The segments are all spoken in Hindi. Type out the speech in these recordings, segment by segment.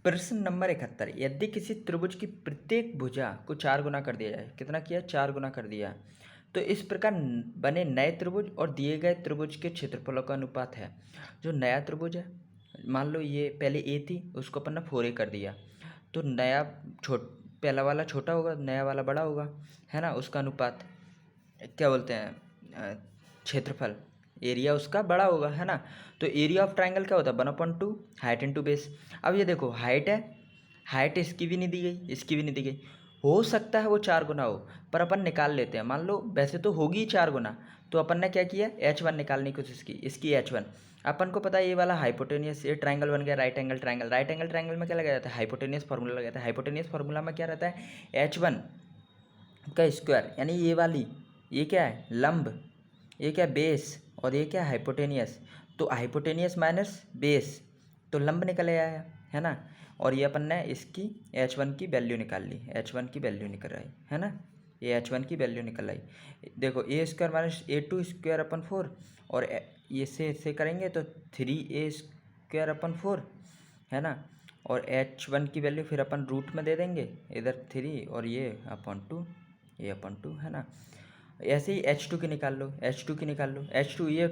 प्रश्न नंबर 71। यदि किसी त्रिभुज की प्रत्येक भुजा को 4 गुना कर दिया जाए, कितना किया? 4 गुना कर दिया, तो इस प्रकार बने नए त्रिभुज और दिए गए त्रिभुज के क्षेत्रफलों का अनुपात है। जो नया त्रिभुज है, मान लो ये पहले ए थी, उसको अपन ने 4a कर दिया, तो नया पहला वाला छोटा होगा, नया वाला बड़ा होगा, है ना। उसका अनुपात क्या बोलते हैं, क्षेत्रफल, एरिया उसका बड़ा होगा, है ना। तो एरिया ऑफ ट्राइंगल क्या होता है? 1/2 हाइट इंटू बेस। अब ये देखो, हाइट है, हाइट इसकी भी नहीं दी गई, इसकी भी नहीं दी गई। हो सकता है वो 4 गुना हो, पर अपन निकाल लेते हैं। मान लो वैसे तो होगी 4 गुना, तो अपन ने क्या किया, H1 निकालने की कोशिश की, इसकी H1। अपन को पता है ये वाला हाइपोटेनियस, ये ट्राइंगल बन गया right angle triangle. Right angle triangle में क्या लगाया जाता है? हाइपोटेनियस फार्मूला लगाया जाता है। हाइपोटेनियस फार्मूला में क्या रहता है? H1 का स्क्वायर, यानी ये वाली, ये क्या है? लंब, ये क्या? बेस, और ये क्या? हाइपोटेनियस। तो हाइपोटेनियस माइनस बेस, तो लंब निकल आया है ना। और ये अपन ने इसकी H1 की वैल्यू निकाल ली, H1 की वैल्यू निकल आई, है ना। ये H1 की वैल्यू निकल आई। देखो a square minus A2 square upon 4, और ये से इससे करेंगे तो 3a स्क्वायर अपन 4, है ना। और H1 की वैल्यू फिर अपन रूट में दे देंगे, इधर 3 और ये अपन 2, ये अपन 2, है ना। ऐसे ही H2 की निकाल लो, H2 की निकाल लो, H2 ये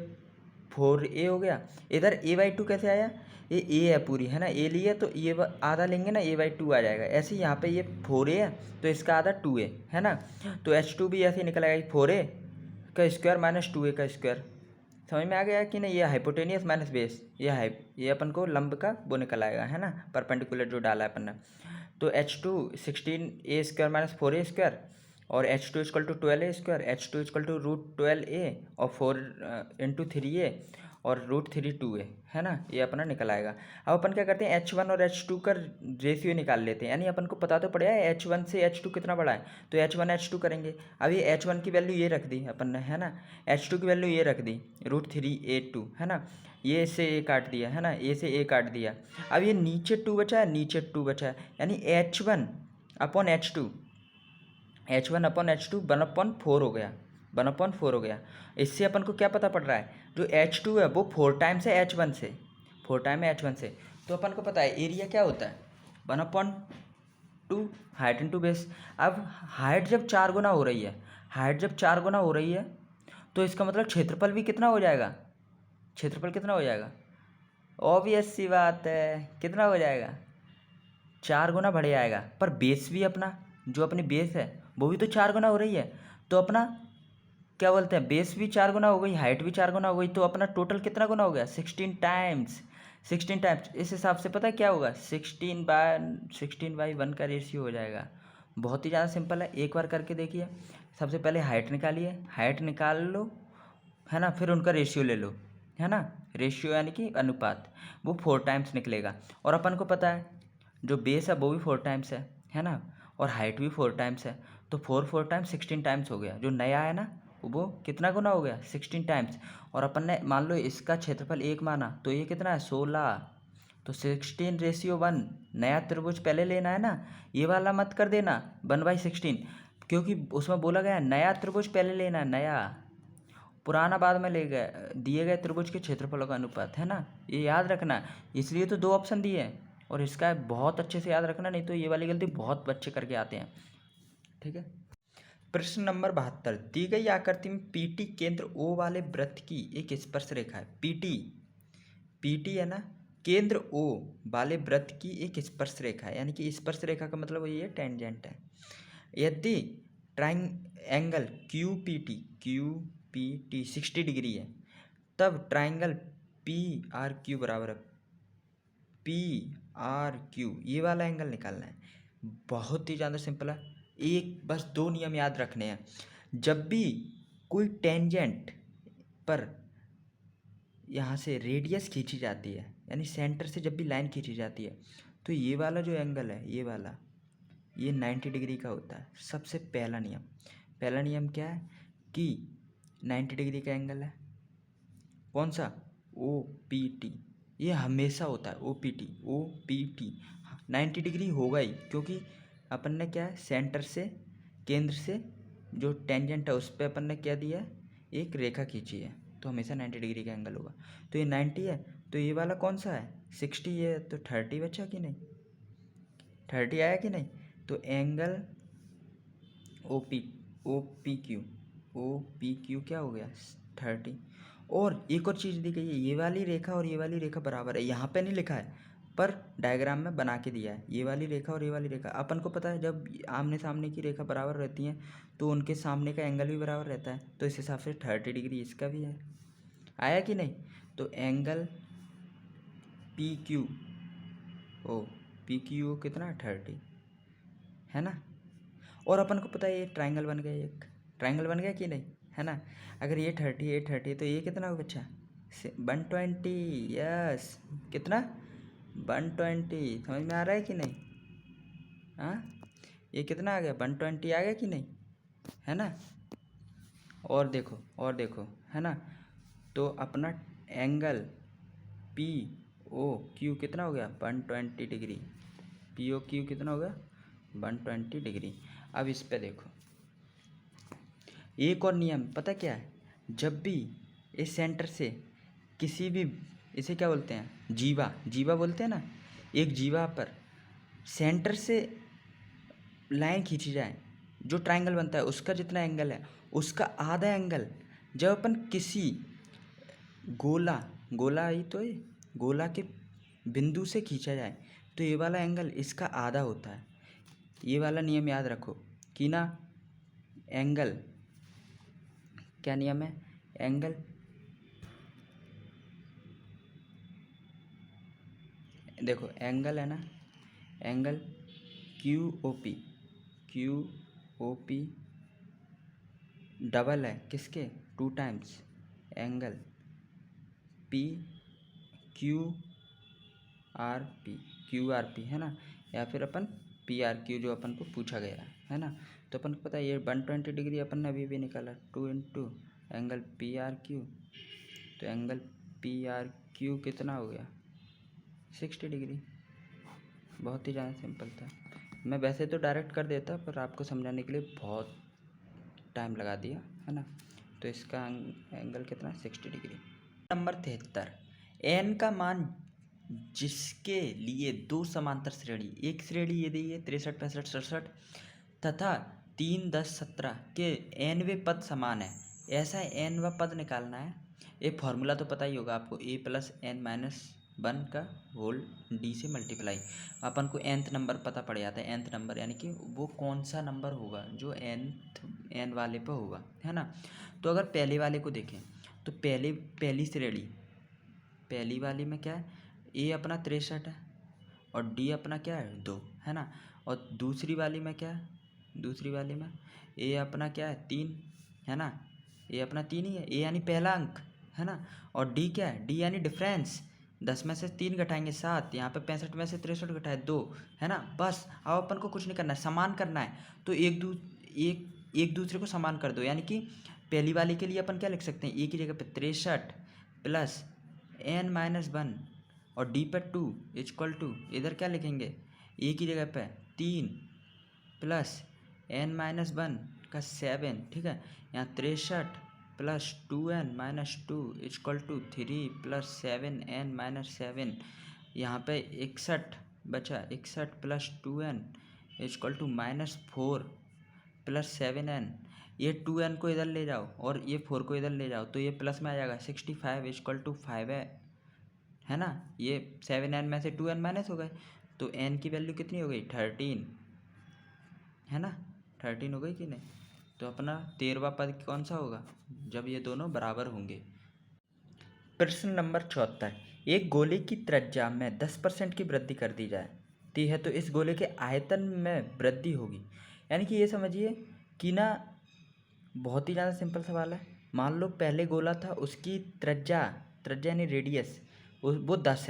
4a हो गया। इधर a/2 कैसे आया? ये a है पूरी, है ना, a लिया तो ये आधा लेंगे ना, a/2 आ जाएगा। ऐसे ही यहाँ पे ये 4a है, तो इसका आधा 2a, है ना। तो H2 भी ऐसे ही निकल आएगा, 4a का स्क्वायर माइनस 2a का स्क्वायर। समझ में आ गया कि नहीं? ये हाइपोटेनियस माइनस बेस, ये अपन को लंब का वो निकल आएगा, है ना, परपेंडिकुलर जो डाला है अपन ने। तो H2 16a square minus 4a square, और H2 equal to 12a square, H2 equal to √12a, और 4 इंटू 3a, और √3 2a, है ना। ये अपना निकल आएगा। अब अपन क्या करते हैं, H1 और H2 का रेशियो निकाल लेते हैं, यानी अपन को पता तो पड़ा है H1 से H2 कितना बड़ा है, तो H1 H2 करेंगे। अब ये H1 की वैल्यू ये रख दी अपन ने, है ना। H2 की वैल्यू ये रख दी, √3a2, है ना। ये से ए काट दिया, है ना, ए से ए काट दिया। अब ये नीचे 2 बचा है, नीचे 2 बचा है, यानी H1 upon H2, H1 upon H2 1/4 हो गया, 1/4 हो गया। इससे अपन को क्या पता पड़ रहा है, जो H2 है वो 4 टाइम्स है H1 से, 4 टाइम है H1 से। तो अपन को पता है एरिया क्या होता है, 1/2 हाइट इंटू बेस। अब हाइट जब 4 गुना हो रही है, हाइट जब 4 गुना हो रही है, तो इसका मतलब क्षेत्रफल भी कितना हो जाएगा? क्षेत्रफल कितना हो जाएगा? ऑब्वियस सी बात है, कितना हो जाएगा? 4 गुना बढ़ जाएगा। पर बेस भी अपना, जो अपनी बेस है वो भी तो 4 गुना हो रही है, तो अपना क्या बोलते हैं, बेस भी 4 गुना हो गई, हाइट भी 4 गुना हो गई, तो अपना टोटल कितना गुना हो गया? 16 टाइम्स, 16 टाइम्स। इस हिसाब से पता है क्या होगा, 16/1 का रेशियो हो जाएगा। बहुत ही ज़्यादा सिंपल है, एक बार करके देखिए। सबसे पहले हाइट निकालिए, हाइट निकाल लो, है ना, फिर उनका रेशियो ले लो, है ना। रेशियो यानी कि अनुपात, वो 4 टाइम्स निकलेगा। और अपन को पता है जो बेस है वो भी 4 टाइम्स है ना, और हाइट भी 4 टाइम्स है, तो 4 टाइम्स 16 टाइम्स हो गया। जो नया है ना, वो कितना गुना हो गया? 16 टाइम्स। और अपन ने मान लो इसका क्षेत्रफल 1 माना, तो ये कितना है? 16। तो 16:1। नया त्रिभुज पहले लेना है ना, ये वाला मत कर देना 1/16, क्योंकि उसमें बोला गया है नया त्रिभुज पहले लेना है, नया, पुराना बाद में ले गए। दिए गए त्रिभुज के क्षेत्रफलों का अनुपात, है ना, ये याद रखना। इसलिए तो 2 ऑप्शन दिए हैं, और इसका बहुत अच्छे से याद रखना, नहीं तो ये वाली गलती बहुत बच्चे करके आते हैं, ठीक है। प्रश्न नंबर 72। दी गई आकृति में पीटी केंद्र ओ वाले वृत्त की एक स्पर्श रेखा है। पीटी, पीटी है ना, केंद्र ओ वाले वृत्त की एक स्पर्श रेखा है, यानी कि स्पर्श रेखा का मतलब ये टेंजेंट है। यदि triangle Q P T 60 degree है, तब ट्राइंगल पी आर क्यू बराबर है PRQ, ये वाला एंगल निकालना है। बहुत ही ज़्यादा सिंपल है, एक बस 2 नियम याद रखने हैं। जब भी कोई टेंजेंट पर यहाँ से रेडियस खींची जाती है, यानी सेंटर से जब भी लाइन खींची जाती है, तो ये वाला जो एंगल है, ये वाला, ये 90 डिग्री का होता है। सबसे पहला नियम, पहला नियम क्या है कि 90 डिग्री का एंगल है, कौन सा? OPT, ये हमेशा होता है। OPT 90 डिग्री होगा ही, क्योंकि अपन ने क्या है, सेंटर से, केंद्र से जो टेंजेंट है उस पर अपन ने क्या दिया है, एक रेखा खींची है, तो हमेशा 90 डिग्री का एंगल होगा। तो ये 90 है, तो ये वाला कौन सा है? 60 है, तो 30 बचा कि नहीं? 30 आया कि नहीं। तो एंगल ओ पी क्यू क्या हो गया 30। और एक और चीज़ दी गई है, ये वाली रेखा और ये वाली रेखा बराबर है। यहाँ पे नहीं लिखा है पर डायग्राम में बना के दिया है, ये वाली रेखा और ये वाली रेखा। अपन को पता है जब आमने सामने की रेखा बराबर रहती हैं तो उनके सामने का एंगल भी बराबर रहता है, तो इस हिसाब से 30 डिग्री इसका भी है। आया कि नहीं। तो एंगल पी क्यू कितना 30 है ना। और अपन को पता है ये ट्रायंगल बन गया, एक ट्रायंगल बन गया कि नहीं, है ना। अगर ये 30 तो ये कितना हो बच्चा 120। यस, कितना 120। समझ में आ रहा है कि नहीं। हाँ, ये कितना आ गया 120 आ गया कि नहीं, है ना। और देखो है ना। तो अपना एंगल पी ओ क्यू कितना हो गया 120 डिग्री। पी ओ क्यू कितना हो गया 120 डिग्री। अब इस पे देखो, एक और नियम पता क्या है। जब भी इस सेंटर से किसी भी, इसे क्या बोलते हैं, जीवा बोलते हैं ना। एक जीवा पर सेंटर से लाइन खींची जाए, जो ट्रायंगल बनता है उसका जितना एंगल है उसका आधा एंगल जब अपन किसी गोला ही तो है, गोला के बिंदु से खींचा जाए तो ये वाला एंगल इसका आधा होता है। ये वाला नियम याद रखो कि ना, एंगल क्या नियम है, एंगल देखो एंगल है ना, angle Q O P double है किसके 2 times angle P Q R P है ना, या फिर अपन पी आर क्यू जो अपन को पूछा गया है ना। तो अपन को पता है ये 120 डिग्री अपन ने अभी भी निकाला 2 into angle P R Q. तो एंगल पी आर क्यू कितना हो गया 60 डिग्री। बहुत ही ज़्यादा सिंपल था। मैं वैसे तो डायरेक्ट कर देता पर आपको समझाने के लिए बहुत टाइम लगा दिया है ना। तो इसका एंगल कितना 60 डिग्री। नंबर 73, एन का मान जिसके लिए दो समांतर श्रेणी, एक श्रेणी ये दी है 63 65 67 तथा 3 10 17 के एनवे पद समान है, ऐसा एनवा पद निकालना है। ये फॉर्मूला तो पता ही होगा आपको, a प्लस एन माइनस 1 का होल डी से मल्टीप्लाई। अपन को nth नंबर पता पड़ जाता है, nth नंबर यानी कि वो कौन सा नंबर होगा जो एन वाले पर होगा, है ना। तो अगर पहले वाले को देखें तो पहली श्रेणी, पहली वाली में क्या है, ए अपना 63 है और डी अपना क्या है 2, है ना। और दूसरी वाली में क्या है, दूसरी वाली में ए अपना क्या है 3, है ना। ए अपना 3 ही है, ए यानी पहला अंक, है ना। और डी क्या है, डी यानी डिफरेंस। 10 में से 3 घटाएंगे 7, यहाँ पे 65 में से 63 घटाए 2, है ना। बस अब अपन को कुछ नहीं करना है, समान करना है। तो एक दूसरे को समान कर दो, यानी कि पहली वाली के लिए अपन क्या लिख सकते हैं, ए की जगह पे 63 प्लस एन माइनस 1 और डी पर 2 इक्वल टू, इधर क्या लिखेंगे, ए की जगह पे 3 प्लस एन माइनस 1 का 7, ठीक है। यहाँ 63 plus 2n minus 2 equal to 3 plus 7n minus 7। यहाँ पे 61 बचा, 61 plus 2n equal to minus 4 plus 7n। ये 2n को इधर ले जाओ और ये 4 को इधर ले जाओ तो ये प्लस में आ जाएगा 65 इक्वल टू 5 है ना। ये 7n में से 2n माइनस हो गए तो n की वैल्यू कितनी हो गई 13, है ना। 13 हो गई कि नहीं। तो अपना 13वां पद कौन सा होगा जब ये दोनों बराबर होंगे। प्रश्न नंबर 74, एक गोले की त्रिज्या में 10% की वृद्धि कर दी जाती है तो इस गोले के आयतन में वृद्धि होगी। यानी कि ये समझिए कि ना, बहुत ही ज़्यादा सिंपल सवाल है। मान लो पहले गोला था, उसकी त्रिज्या यानी रेडियस वो 10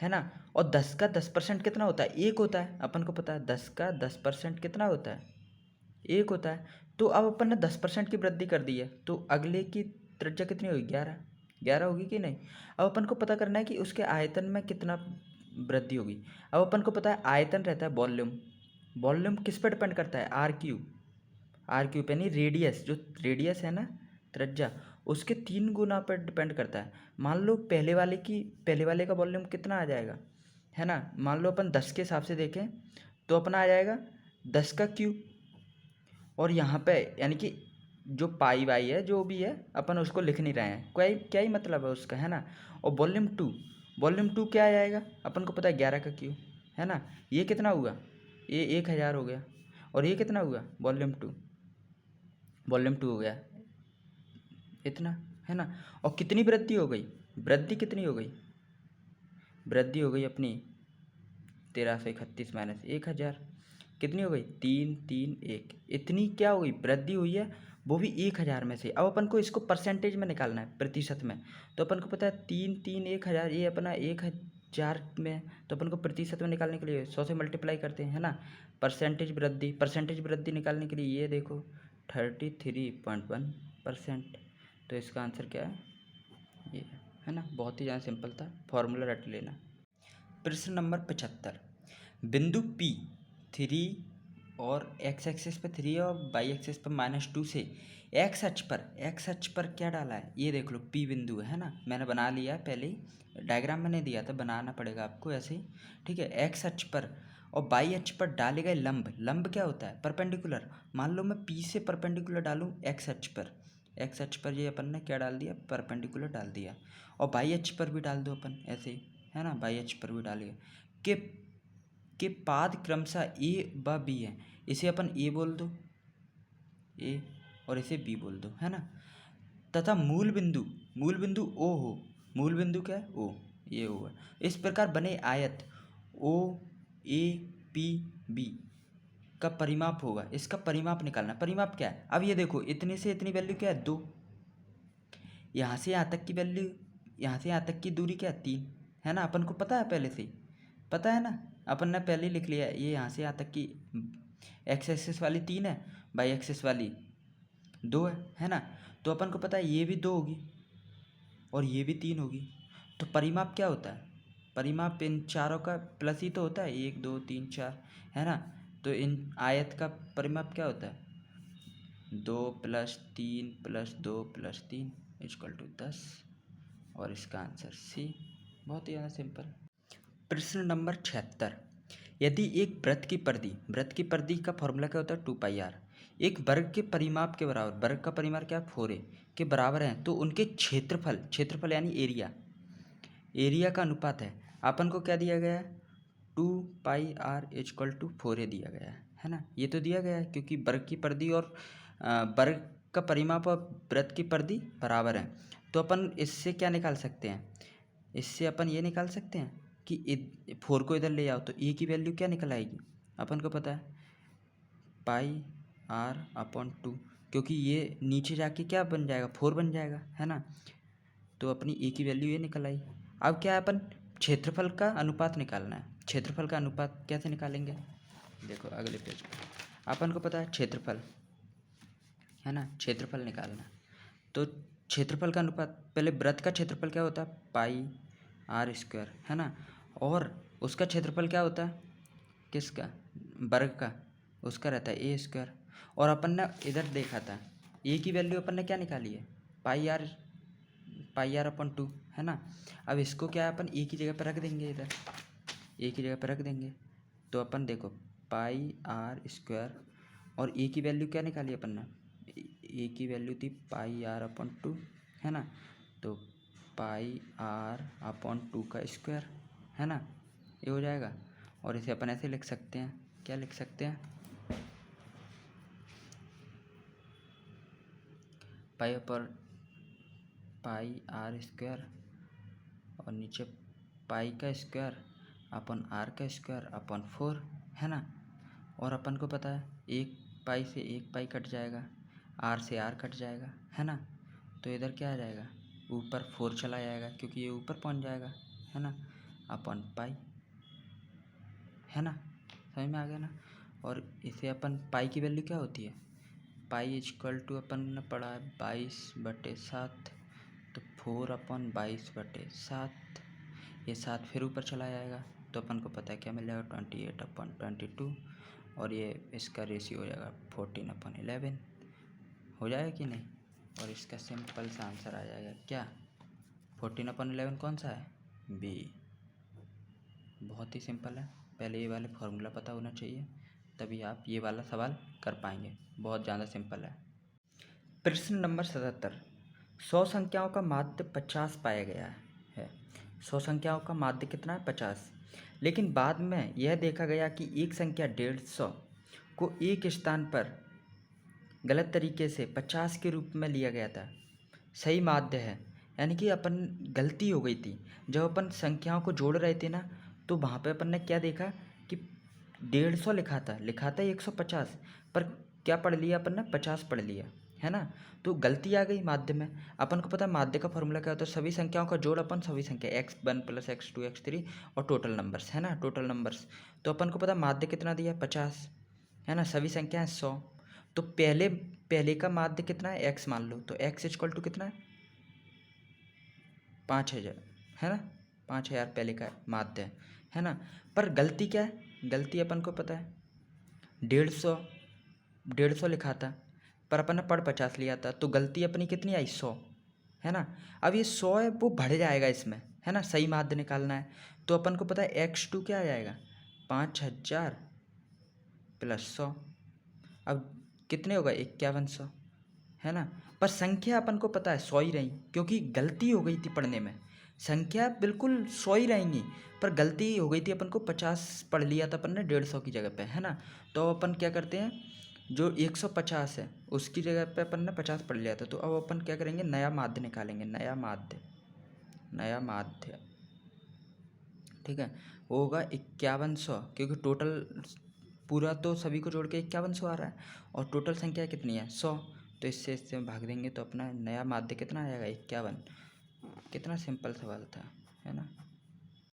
है ना। और 10 का 10% कितना होता है, 1 होता है। अपन को पता है 10 का 10% कितना होता है, 1 होता है। तो अब अपन ने 10% की वृद्धि कर दी है तो अगले की त्रिज्या कितनी होगी 11 होगी कि नहीं। अब अपन को पता करना है कि उसके आयतन में कितना वृद्धि होगी। अब अपन को पता है आयतन रहता है वॉल्यूम किस पर डिपेंड करता है, आर क्यू पे, नहीं रेडियस, जो रेडियस है ना त्रिज्या उसके 3 गुना पर डिपेंड करता है। मान लो पहले वाले का वॉल्यूम कितना आ जाएगा, है ना। मान लो अपन 10 के हिसाब से देखें तो अपना आ जाएगा 10 का क्यूब, और यहाँ पे यानी कि जो पाई वाई है जो भी है अपन उसको लिख नहीं रहे हैं, कोई क्या ही मतलब है उसका, है ना। और वॉल्यूम 2 क्या आ जाएगा, अपन को पता है 11 का क्यूब, है ना। ये कितना हुआ, ये 1000 हो गया, और ये कितना हुआ वॉल्यूम 2 हो गया इतना, है ना। और कितनी वृद्धि हो गई, वृद्धि कितनी हो गई, वृद्धि हो गई अपनी 1331 माइनस 1000, कितनी हो गई 331, इतनी क्या हुई वृद्धि हुई है, वो भी 1000 में से। अब अपन को इसको परसेंटेज में निकालना है, प्रतिशत में। तो अपन को पता है 3 3 1000, ये अपना 1000 में, तो अपन को प्रतिशत में निकालने के लिए 100 से मल्टीप्लाई करते हैं, है ना। परसेंटेज वृद्धि निकालने के लिए ये देखो 33.1%। तो इसका आंसर क्या है, ये है ना। बहुत ही ज़्यादा सिंपल था, फॉर्मूला रट लेना। प्रश्न नंबर 75, बिंदु P 3 और x एक्सिस पर 3 और y एक्सिस पर -2 से x अक्ष पर क्या डाला है, ये देख लो P बिंदु है ना। मैंने बना लिया है पहले ही, डायग्राम मैंने दिया था, बनाना पड़ेगा आपको ऐसे ही, ठीक है। x अक्ष पर और y अक्ष पर डाले गए लंब क्या होता है, परपेंडिकुलर। मान लो मैं P से परपेंडिकुलर डालूँ x अक्ष पर ये अपन ने क्या डाल दिया, परपेंडिकुलर डाल दिया। और y अक्ष पर भी डाल दो अपन ऐसे ही, है ना। y अक्ष पर भी डालिए के पाद क्रमशः ए व बी है, इसे अपन ए बोल दो, ए, और इसे बी बोल दो, है ना। तथा मूल बिंदु ओ हो, मूल बिंदु क्या है ओ, ये ओ है। इस प्रकार बने आयत ओ ए पी बी का परिमाप होगा, इसका परिमाप निकालना। परिमाप क्या है, अब ये देखो इतने से इतनी वैल्यू क्या है 2, यहाँ से यहाँ तक की वैल्यू, यहाँ से यहाँ तक की दूरी क्या है 3, है ना। अपन को पता है पहले से, पता है ना, अपन ने पहले ही लिख लिया है। ये यहाँ से यहाँ तक की x एक्सिस वाली 3 है, y एक्सिस वाली 2 है ना। तो अपन को पता है ये भी 2 होगी और ये भी 3 होगी। तो परिमाप क्या होता है, परिमाप इन चारों का प्लस ही तो होता है, 1 2 3 4, है ना। तो इन आयत का परिमाप क्या होता है, 2 + 3 + 2 + 3 = 10, और इसका आंसर सी। बहुत ही ज़्यादा सिंपल। प्रश्न नंबर 76, यदि एक वृत्त की परिधि का फॉर्मूला क्या होता है 2πr, एक वर्ग के परिमाप के बराबर, वर्ग का परिमाप क्या 4a के बराबर है, तो उनके क्षेत्रफल यानी एरिया का अनुपात है। अपन को क्या दिया गया है, 2πr = 4a दिया गया है ना। ये तो दिया गया है क्योंकि वर्ग की परिधि और वर्ग का परिमाप और वृत्त की परिधि बराबर है। तो अपन इससे क्या निकाल सकते हैं, इससे अपन ये निकाल सकते हैं कि 4 को इधर ले जाओ तो ए की वैल्यू क्या निकल आएगी, अपन को पता है πr/2, क्योंकि ये नीचे जाके क्या बन जाएगा 4 बन जाएगा, है ना। तो अपनी ए की वैल्यू ये निकल आई। अब क्या है, अपन क्षेत्रफल का अनुपात निकालना है। क्षेत्रफल का अनुपात कैसे निकालेंगे, देखो अगले पेज पर अपन को पता है क्षेत्रफल, है ना, क्षेत्रफल निकालना। तो क्षेत्रफल का अनुपात, पहले वृत्त का क्षेत्रफल क्या होता है πr², है ना। और उसका क्षेत्रफल क्या होता है, किसका, वर्ग का, उसका रहता है a²। और अपन ने इधर देखा था a की वैल्यू अपन ने क्या निकाली है, πr/2, है ना। अब इसको क्या है, अपन a की जगह पर रख देंगे, इधर a की जगह पर रख देंगे। तो अपन देखो πr², और a की वैल्यू क्या निकाली अपन ने, a की वैल्यू थी πr/2, है ना। तो πr/2 का स्क्वायर, है ना, ये हो जाएगा। और इसे अपन ऐसे लिख सकते हैं, क्या लिख सकते हैं, πr² और नीचे पाई का स्क्वायर अपन r का स्क्वायर अपन 4, है ना। और अपन को पता है एक पाई से एक पाई कट जाएगा, r से r कट जाएगा, है ना। तो इधर क्या आ जाएगा, ऊपर 4 चला जाएगा क्योंकि ये ऊपर पहुंच जाएगा, है ना, अपन पाई, है ना। समझ में आ गया ना। और इसे अपन पाई की वैल्यू क्या होती है, पाई = अपन ने पढ़ा है 22/7, तो 4/22/7, ये 7 फिर ऊपर चला जाएगा, तो अपन को पता है क्या मिल जाएगा 28/22, और ये इसका रेशियो हो जाएगा 14/11, हो जाएगा कि नहीं। और इसका सिंपल सा आंसर आ जाएगा क्या, 14/11 कौन सा है, बी। बहुत ही सिंपल है, पहले ये वाले फॉर्मूला पता होना चाहिए, तभी आप ये वाला सवाल कर पाएंगे। बहुत ज़्यादा सिंपल है। प्रश्न नंबर 77। 100 संख्याओं का माध्य 50 पाया गया है। 100 संख्याओं का माध्य कितना है? 50। लेकिन बाद में यह देखा गया कि एक संख्या 150 को एक स्थान पर गलत तरीके से 50 के रूप में लिया गया था। सही माध्य है, यानी कि अपन गलती हो गई थी जब अपन संख्याओं को जोड़ रहे थे ना, तो वहाँ पे अपन ने क्या देखा कि 150 लिखा था 150, पर क्या पढ़ लिया अपन ने? 50 पढ़ लिया, है ना। तो गलती आ गई माध्य में। अपन को पता है माध्य का फॉर्मूला क्या होता है? सभी संख्याओं का जोड़ अपन सभी संख्या x1 + x2 x3 और टोटल नंबर्स, है ना, टोटल नंबर्स। तो अपन को पता माध्य कितना दिया? 50, है ना। सभी संख्याएं 100। तो पहले का माध्य कितना है? x मान लो, तो x = कितना है? 5000, है ना। 5000 पहले का माध्य है ना। पर गलती क्या है? गलती अपन को पता है 150 लिखा था, पर अपन ने पढ़ 50 लिया था, तो गलती अपनी कितनी आई? 100, है ना। अब ये 100 है वो बढ़ जाएगा इसमें, है ना। सही माध्य निकालना है, तो अपन को पता है x2 क्या आ जाएगा? 5000 + 100। अब कितने होगा? 5100, है ना। पर संख्या अपन को पता है 100 ही रही, क्योंकि गलती हो गई थी पढ़ने में। संख्या बिल्कुल 100 ही रहेंगी, पर गलती हो गई थी, अपन को 50 पढ़ लिया था अपन ने 150 की जगह पे, है ना। तो अपन क्या करते हैं, जो 150 है उसकी जगह पे अपन ने 50 पढ़ लिया था, तो अब अपन क्या करेंगे? नया माध्य निकालेंगे, नया माध्य, ठीक है। वो होगा 5100, क्योंकि टोटल पूरा तो सभी को जोड़ के 5100 आ रहा है, और टोटल संख्या कितनी है? 100। तो इससे भाग देंगे तो अपना नया माध्य कितना आएगा? 51। कितना सिंपल सवाल था, है ना।